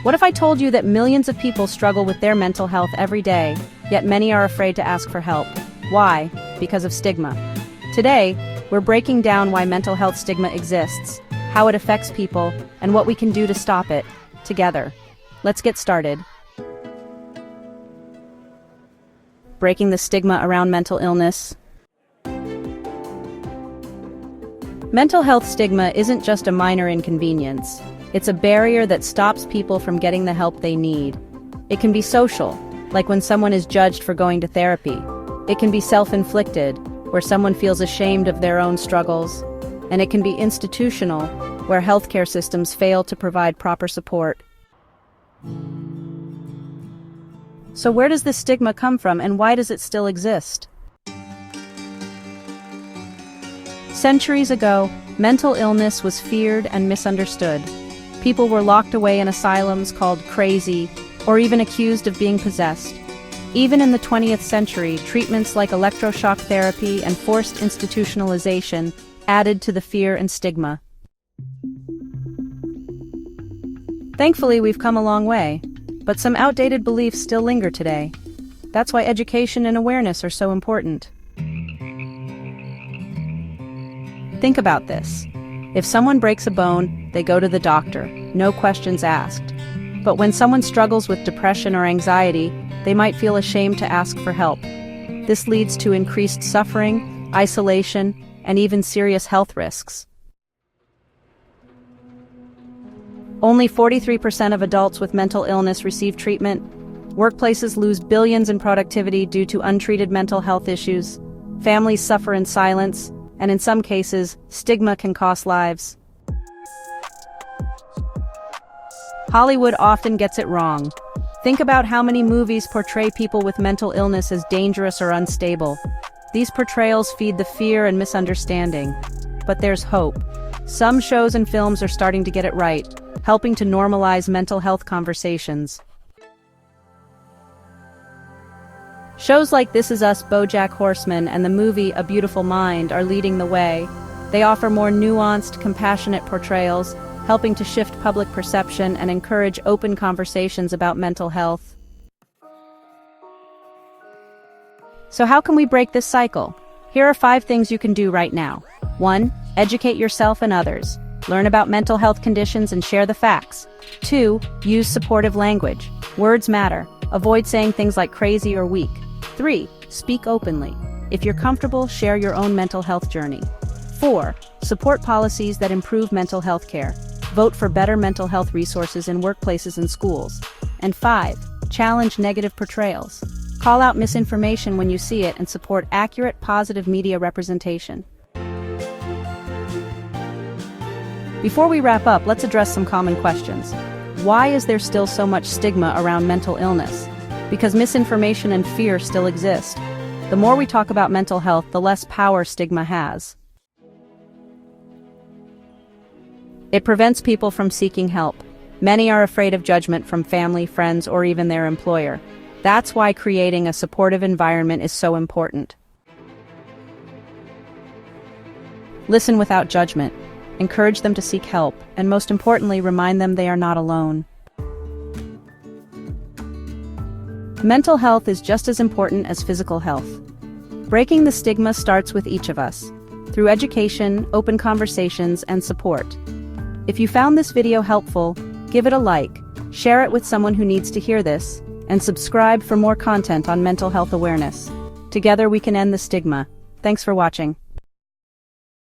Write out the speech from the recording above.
What if I told you that millions of people struggle with their mental health every day, yet many are afraid to ask for help? Why? Because of stigma. Today, we're breaking down why mental health stigma exists, how it affects people, and what we can do to stop it, together. Let's get started. Breaking the stigma around mental illness. Mental health stigma isn't just a minor inconvenience. It's a barrier that stops people from getting the help they need. It can be social, like when someone is judged for going to therapy. It can be self-inflicted, where someone feels ashamed of their own struggles. And it can be institutional, where healthcare systems fail to provide proper support. So where does this stigma come from, and why does it still exist? Centuries ago, mental illness was feared and misunderstood. People were locked away in asylums called crazy, or even accused of being possessed. Even in the 20th century, treatments like electroshock therapy and forced institutionalization added to the fear and stigma. Thankfully, we've come a long way, but some outdated beliefs still linger today. That's why education and awareness are so important. Think about this. If someone breaks a bone, they go to the doctor, no questions asked. But when someone struggles with depression or anxiety, they might feel ashamed to ask for help. This leads to increased suffering, isolation, and even serious health risks. Only 43% of adults with mental illness receive treatment. Workplaces lose billions in productivity due to untreated mental health issues. Families suffer in silence, and in some cases, stigma can cost lives. Hollywood often gets it wrong. Think about how many movies portray people with mental illness as dangerous or unstable. These portrayals feed the fear and misunderstanding. But there's hope. Some shows and films are starting to get it right, helping to normalize mental health conversations. Shows like This Is Us, BoJack Horseman, and the movie A Beautiful Mind are leading the way. They offer more nuanced, compassionate portrayals, helping to shift public perception and encourage open conversations about mental health. So how can we break this cycle? Here are 5 things you can do right now. 1. Educate yourself and others. Learn about mental health conditions and share the facts. 2. Use supportive language. Words matter. Avoid saying things like crazy or weak. 3. Speak openly. If you're comfortable, share your own mental health journey. 4. Support policies that improve mental health care. Vote for better mental health resources in workplaces and schools. And 5. Challenge negative portrayals. Call out misinformation when you see it and support accurate, positive media representation. Before we wrap up, let's address some common questions. Why is there still so much stigma around mental illness? Because misinformation and fear still exist. The more we talk about mental health, the less power stigma has. It prevents people from seeking help. Many are afraid of judgment from family, friends, or even their employer. That's why creating a supportive environment is so important. Listen without judgment. Encourage them to seek help, and most importantly, remind them they are not alone. Mental health is just as important as physical health. Breaking the stigma starts with each of us, through education, open conversations, and support. If you found this video helpful, give it a like, share it with someone who needs to hear this, and subscribe for more content on mental health awareness. Together we can end the stigma. Thanks for watching.